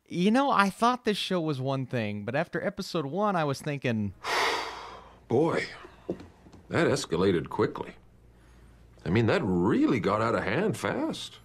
You know, I thought this show was one thing, but after episode 1, I was thinking, Boy, that escalated quickly. I mean, that really got out of hand fast.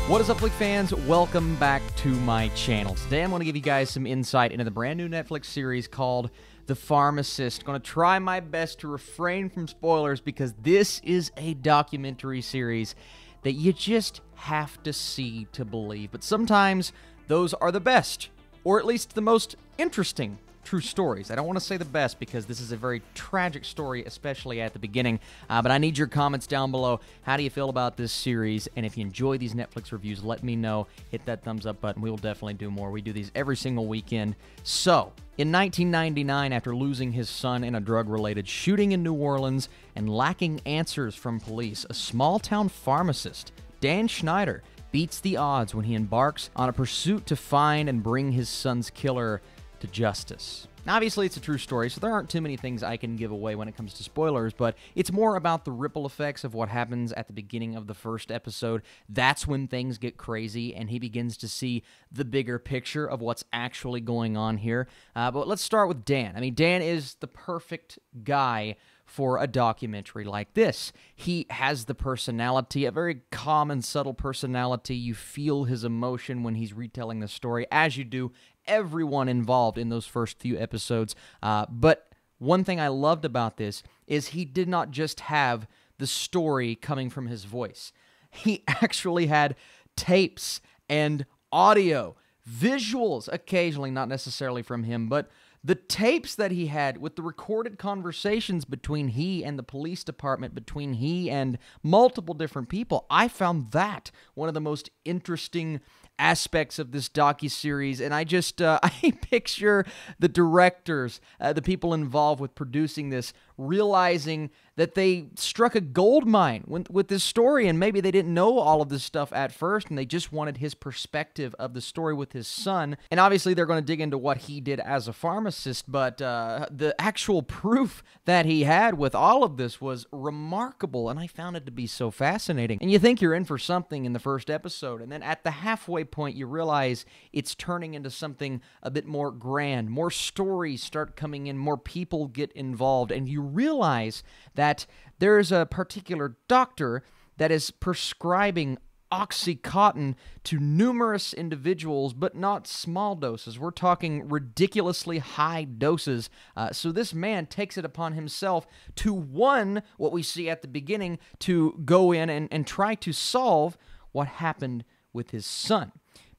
what is up, Flick fans? Welcome back to my channel. Today I'm going to give you guys some insight into the brand new Netflix series called The Pharmacist. I'm going to try my best to refrain from spoilers because this is a documentary series that you just have to see to believe. But sometimes those are the best, or at least the most interesting true stories. I don't want to say the best because this is a very tragic story, especially at the beginning, but I need your comments down below. How do you feel about this series? And if you enjoy these Netflix reviews, let me know. Hit that thumbs up button. We will definitely do more. We do these every single weekend. So, in 1999, after losing his son in a drug-related shooting in New Orleans and lacking answers from police, a small-town pharmacist, Dan Schneider, beats the odds when he embarks on a pursuit to find and bring his son's killer to justice. Obviously, it's a true story, so there aren't too many things I can give away when it comes to spoilers, but it's more about the ripple effects of what happens at the beginning of the first episode. That's when things get crazy, and he begins to see the bigger picture of what's actually going on here. But let's start with Dan. I mean, Dan is the perfect guy for a documentary like this. He has the personality, a very calm and subtle personality. You feel his emotion when he's retelling the story, as you do everyone involved in those first few episodes. But one thing I loved about this is he did not just have the story coming from his voice. He actually had tapes and audio, visuals occasionally, not necessarily from him, but the tapes that he had with the recorded conversations between he and the police department, between he and multiple different people. I found that one of the most interesting aspects of this docuseries, and I just I picture the directors, the people involved with producing this, realizing that they struck a gold mine with this story, and maybe they didn't know all of this stuff at first, and they just wanted his perspective of the story with his son. And obviously they're going to dig into what he did as a pharmacist, but the actual proof that he had with all of this was remarkable, and I found it to be so fascinating. And you think you're in for something in the first episode, and then at the halfway point you realize it's turning into something a bit more grand. More stories start coming in, more people get involved, and you realize that there is a particular doctor that is prescribing OxyContin to numerous individuals, but not small doses. We're talking ridiculously high doses. So this man takes it upon himself to, one, what we see at the beginning, to go in and try to solve what happened with his son.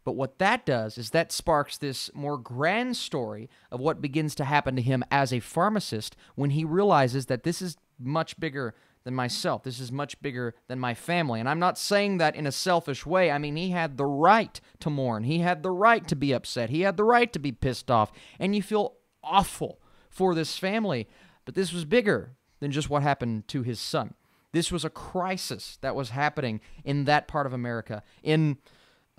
But what that does is that sparks this more grand story of what begins to happen to him as a pharmacist when he realizes that this is much bigger than myself. This is much bigger than my family. And I'm not saying that in a selfish way. I mean, he had the right to mourn. He had the right to be upset. He had the right to be pissed off. And you feel awful for this family. But this was bigger than just what happened to his son. This was a crisis that was happening in that part of America, in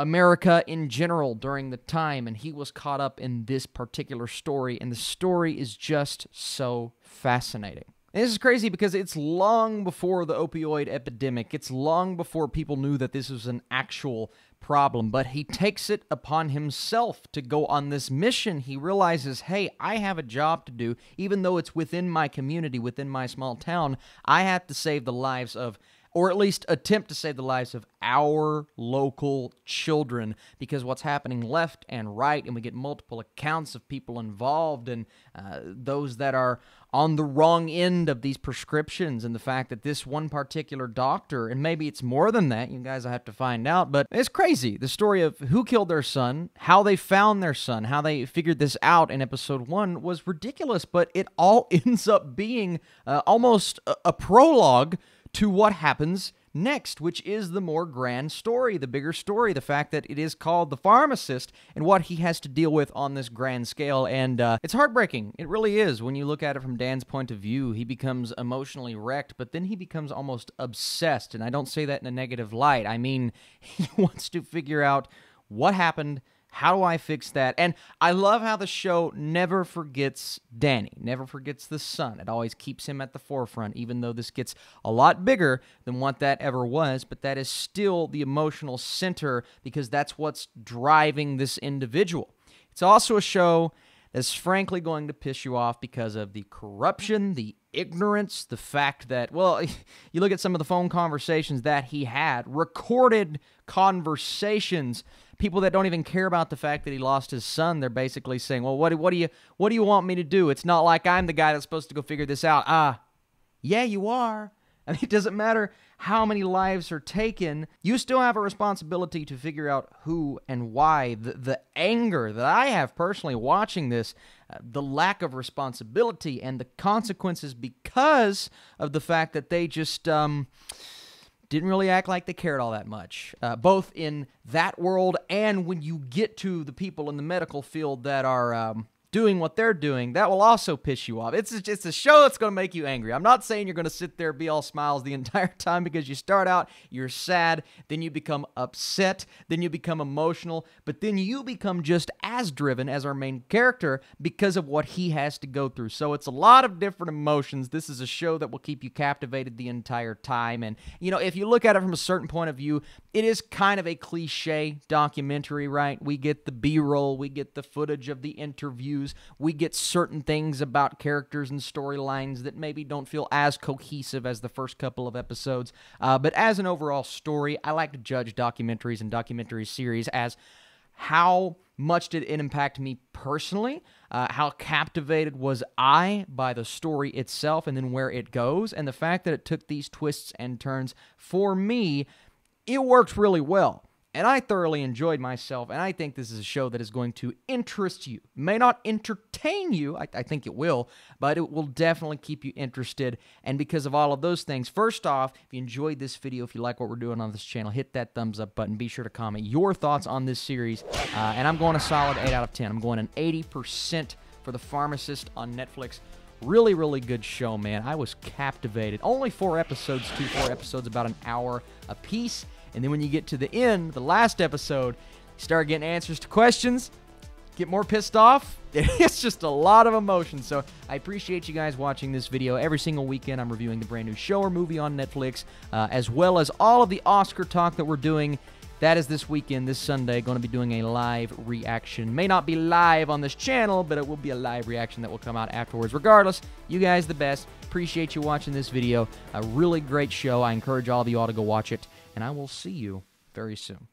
America in general during the time, and he was caught up in this particular story, and the story is just so fascinating. And this is crazy because it's long before the opioid epidemic. It's long before people knew that this was an actual problem, but he takes it upon himself to go on this mission. He realizes, hey, I have a job to do, even though it's within my community, within my small town. I have to save the lives of, or at least attempt to save the lives of our local children, because what's happening left and right, and we get multiple accounts of people involved and those that are on the wrong end of these prescriptions, and the fact that this one particular doctor, and maybe it's more than that, you guys will have to find out, but it's crazy. The story of who killed their son, how they found their son, how they figured this out in episode 1 was ridiculous, but it all ends up being almost a prologue to what happens next, which is the more grand story, the bigger story, the fact that it is called The Pharmacist and what he has to deal with on this grand scale. And it's heartbreaking. It really is. When you look at it from Dan's point of view, he becomes emotionally wrecked, but then he becomes almost obsessed. And I don't say that in a negative light. I mean, he wants to figure out what happened, How do I fix that? And I love how the show never forgets Danny, never forgets the son. It always keeps him at the forefront, even though this gets a lot bigger than what that ever was. But that is still the emotional center because that's what's driving this individual. It's also a show that's frankly going to piss you off because of the corruption, the ignorance, the fact that, well, you look at some of the phone conversations that he had, recorded conversations, people that don't even care about the fact that he lost his son. They're basically saying, well, what do you want me to do? It's not like I'm the guy that's supposed to go figure this out. Yeah, you are. I mean, it doesn't matter how many lives are taken. You still have a responsibility to figure out who and why. The anger that I have personally watching this, the lack of responsibility and the consequences because of the fact that they just didn't really act like they cared all that much, both in that world and when you get to the people in the medical field that are doing what they're doing, that will also piss you off. It's a show that's going to make you angry. I'm not saying you're going to sit there and be all smiles the entire time because you start out, you're sad, then you become upset, then you become emotional, but then you become just as driven as our main character because of what he has to go through. So it's a lot of different emotions. This is a show that will keep you captivated the entire time. And, you know, if you look at it from a certain point of view, it is kind of a cliche documentary, right? We get the B-roll, we get the footage of the interviews, we get certain things about characters and storylines that maybe don't feel as cohesive as the first couple of episodes. But as an overall story, I like to judge documentaries and documentary series as how much did it impact me personally, how captivated was I by the story itself and then where it goes, and the fact that it took these twists and turns. For me, it worked really well. And I thoroughly enjoyed myself, and I think this is a show that is going to interest you. It may not entertain you, I think it will, but it will definitely keep you interested. And because of all of those things, first off, if you enjoyed this video, if you like what we're doing on this channel, hit that thumbs up button. Be sure to comment your thoughts on this series. And I'm going a solid 8 out of 10. I'm going an 80% for The Pharmacist on Netflix. Really, really good show, man. I was captivated. Only 4 episodes, 4 episodes, about an hour a piece. And then when you get to the end, the last episode, you start getting answers to questions, get more pissed off. It's just a lot of emotion. So I appreciate you guys watching this video. Every single weekend, I'm reviewing the brand new show or movie on Netflix, as well as all of the Oscar talk that we're doing. That is this weekend, this Sunday, going to be doing a live reaction. May not be live on this channel, but it will be a live reaction that will come out afterwards. Regardless, you guys the best. Appreciate you watching this video. A really great show. I encourage all of you all to go watch it, and I will see you very soon.